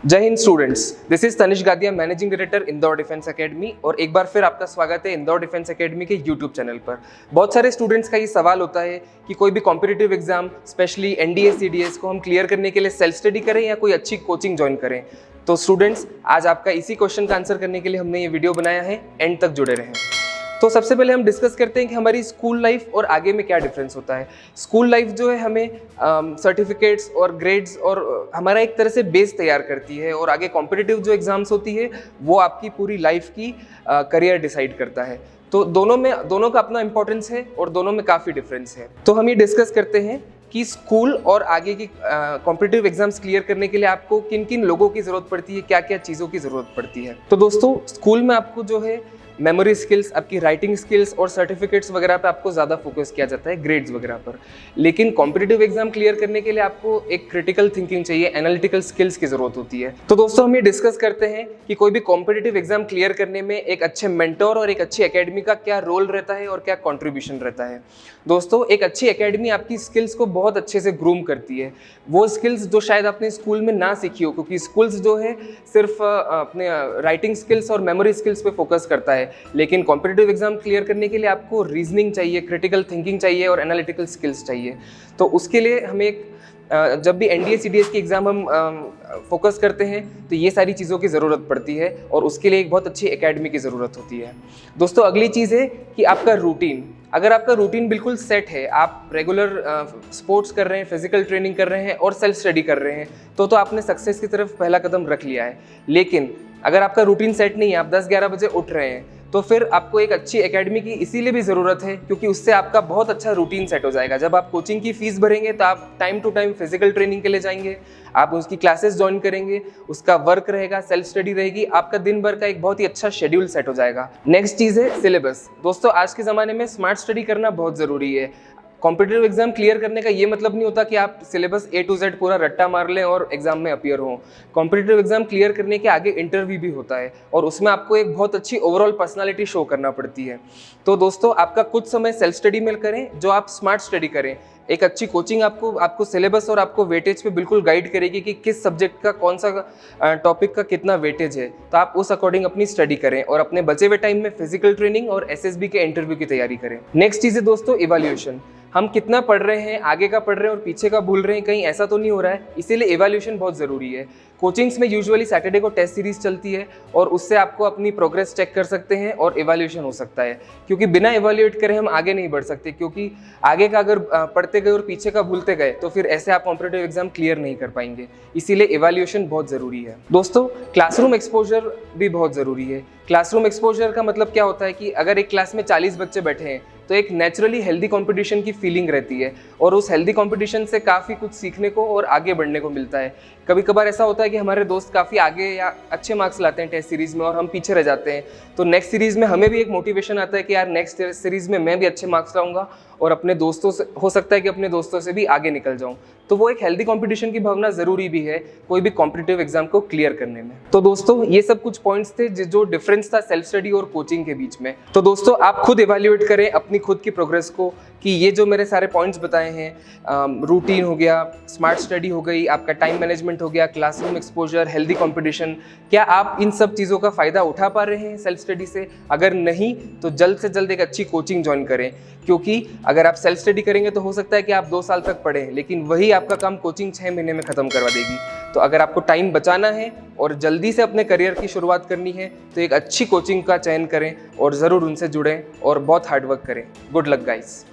जय Hind students, this is Tanish Gadia, managing director Indore defence academy. और एक बार फिर आपका स्वागत है इंदौर डिफेंस एकेडमी के यूट्यूब चैनल पर। बहुत सारे स्टूडेंट्स का ये सवाल होता है कि कोई भी competitive exam, specially NDA CDS को हम क्लियर करने के लिए सेल्फ स्टडी करें या कोई अच्छी कोचिंग ज्वाइन करें। तो स्टूडेंट्स, आज आपका इसी क्वेश्चन का आंसर करने के लिए हमने ये वीडियो बनाया है, एंड तक जुड़े रहें। तो सबसे पहले हम डिस्कस करते हैं कि हमारी स्कूल लाइफ और आगे में क्या डिफरेंस होता है। स्कूल लाइफ जो है हमें सर्टिफिकेट्स और ग्रेड्स और हमारा एक तरह से बेस तैयार करती है, और आगे कॉम्पिटिटिव जो एग्जाम्स होती है वो आपकी पूरी लाइफ की करियर डिसाइड करता है। तो दोनों का अपना इंपॉर्टेंस है और दोनों में काफ़ी डिफरेंस है। तो हम ये डिस्कस करते हैं कि स्कूल और आगे की कॉम्पिटिटिव एग्जाम्स क्लियर करने के लिए आपको किन किन लोगों की ज़रूरत पड़ती है, क्या क्या चीज़ों की ज़रूरत पड़ती है। तो दोस्तों, स्कूल में आपको जो है मेमोरी स्किल्स, आपकी राइटिंग स्किल्स और सर्टिफिकेट्स वगैरह पे आपको ज़्यादा फोकस किया जाता है, ग्रेड्स वगैरह पर। लेकिन कॉम्पिटिटिव एग्जाम क्लियर करने के लिए आपको एक क्रिटिकल थिंकिंग चाहिए, एनालिटिकल स्किल्स की ज़रूरत होती है। तो दोस्तों, हम ये डिस्कस करते हैं कि कोई भी कॉम्पिटिटिव एग्जाम क्लियर करने में एक अच्छे मेंटोर और एक अच्छी एकेडमी का क्या रोल रहता है और क्या कॉन्ट्रीब्यूशन रहता है। दोस्तों, एक अच्छी एकेडमी आपकी स्किल्स को बहुत अच्छे से ग्रूम करती है, वो स्किल्स जो शायद आपने स्कूल में ना सीखी हो, क्योंकि स्कूल्स जो है सिर्फ अपने राइटिंग स्किल्स और मेमोरी स्किल्स पे फोकस करता है। लेकिन कॉम्पिटिटिव एग्जाम क्लियर करने के लिए आपको रीजनिंग चाहिए, क्रिटिकल थिंकिंग चाहिए और एनालिटिकल स्किल्स चाहिए। तो उसके लिए हमें जब भी एनडीए सीडीएस की एग्ज़ाम हम फोकस करते हैं तो ये सारी चीज़ों की ज़रूरत पड़ती है, और उसके लिए एक बहुत अच्छी एकेडमी की ज़रूरत होती है। दोस्तों, अगली चीज़ है कि आपका रूटीन। अगर आपका रूटीन बिल्कुल सेट है, आप रेगुलर स्पोर्ट्स कर रहे हैं, फिजिकल ट्रेनिंग कर रहे हैं और सेल्फ स्टडी कर रहे हैं, तो आपने सक्सेस की तरफ पहला कदम रख लिया है। लेकिन अगर आपका रूटीन सेट नहीं है, आप 10-11 बजे उठ रहे हैं, तो फिर आपको एक अच्छी एकेडमी की इसीलिए भी ज़रूरत है क्योंकि उससे आपका बहुत अच्छा रूटीन सेट हो जाएगा। जब आप कोचिंग की फ़ीस भरेंगे तो आप time to time physical training के लिए जाएंगे, आप उसकी क्लासेस ज्वाइन करेंगे, उसका वर्क रहेगा, सेल्फ स्टडी रहेगी, आपका दिन भर का एक बहुत ही अच्छा शेड्यूल सेट हो जाएगा। नेक्स्ट चीज़ है सिलेबस। दोस्तों, आज के ज़माने में स्मार्ट स्टडी करना बहुत ज़रूरी है। कॉम्पिटिटिव एग्जाम क्लियर करने का ये मतलब नहीं होता कि आप सिलेबस A to Z पूरा रट्टा मार लें और एग्जाम में अपीयर हों। कॉम्पिटिटिव एग्जाम क्लियर करने के आगे इंटरव्यू भी होता है, और उसमें आपको एक बहुत अच्छी ओवरऑल पर्सनालिटी शो करना पड़ती है। तो दोस्तों, आपका कुछ समय सेल्फ स्टडी में करें, जो आप स्मार्ट स्टडी करें। एक अच्छी कोचिंग आपको सिलेबस और आपको वेटेज पे बिल्कुल गाइड करेगी कि किस सब्जेक्ट का कौन सा टॉपिक का कितना वेटेज है, तो आप उस अकॉर्डिंग अपनी स्टडी करें और अपने बचे हुए टाइम में फिजिकल ट्रेनिंग और एसएसबी के इंटरव्यू की तैयारी करें। नेक्स्ट चीज़ है दोस्तों, इवैल्यूएशन। हम कितना पढ़ रहे हैं, आगे का पढ़ रहे हैं और पीछे का भूल रहे हैं, कहीं ऐसा तो नहीं हो रहा है, इसीलिए इवैल्यूएशन बहुत ज़रूरी है। कोचिंग्स में यूजुअली सैटरडे को टेस्ट सीरीज चलती है, और उससे आपको अपनी प्रोग्रेस चेक कर सकते हैं और इवैल्यूएशन हो सकता है, क्योंकि बिना इवैल्यूएट करे हम आगे नहीं बढ़ सकते। क्योंकि आगे का अगर पढ़ते गए और पीछे का भूलते गए तो फिर ऐसे आप कॉम्पिटिटिव एग्जाम क्लियर नहीं कर पाएंगे। इसीलिए इवैल्यूएशन बहुत ज़रूरी है। दोस्तों, क्लासरूम एक्सपोजर भी बहुत ज़रूरी है। क्लासरूम एक्सपोजर का मतलब क्या होता है कि अगर एक क्लास में 40 बच्चे बैठे हैं तो एक नेचुरली हेल्दी कंपटीशन की फीलिंग रहती है, और उस हेल्दी कंपटीशन से काफ़ी कुछ सीखने को और आगे बढ़ने को मिलता है। कभी कभार ऐसा होता है कि हमारे दोस्त काफ़ी आगे या अच्छे मार्क्स लाते हैं टेस्ट सीरीज़ में और हम पीछे रह जाते हैं, तो नेक्स्ट सीरीज़ में हमें भी एक मोटिवेशन आता है कि यार नेक्स्ट सीरीज़ में मैं भी अच्छे मार्क्स लाऊंगा और अपने दोस्तों से, हो सकता है कि अपने दोस्तों से भी आगे निकल जाऊं। तो वो एक हेल्दी कंपटीशन की भावना ज़रूरी भी है कोई भी कॉम्पिटिटिव एग्जाम को क्लियर करने में। तो दोस्तों, ये सब कुछ पॉइंट्स थे जो डिफरेंस था सेल्फ स्टडी और कोचिंग के बीच में। तो दोस्तों, आप खुद इवैल्यूएट करें अपनी खुद की प्रोग्रेस को कि ये जो मेरे सारे पॉइंट्स बताए हैं, रूटीन हो गया, स्मार्ट स्टडी हो गई, आपका टाइम मैनेजमेंट हो गया, क्लासरूम एक्सपोजर, हेल्दी कंपटीशन, क्या आप इन सब चीज़ों का फ़ायदा उठा पा रहे हैं सेल्फ स्टडी से? अगर नहीं तो जल्द से जल्द एक अच्छी कोचिंग ज्वाइन करें, क्योंकि अगर आप सेल्फ स्टडी करेंगे तो हो सकता है कि आप 2 साल तक पढ़ें, लेकिन वही आपका काम कोचिंग 6 महीने में ख़त्म करवा देगी। तो अगर आपको टाइम बचाना है और जल्दी से अपने करियर की शुरुआत करनी है तो एक अच्छी कोचिंग का चयन करें और ज़रूर उनसे जुड़ें और बहुत हार्डवर्क करें। Good luck guys.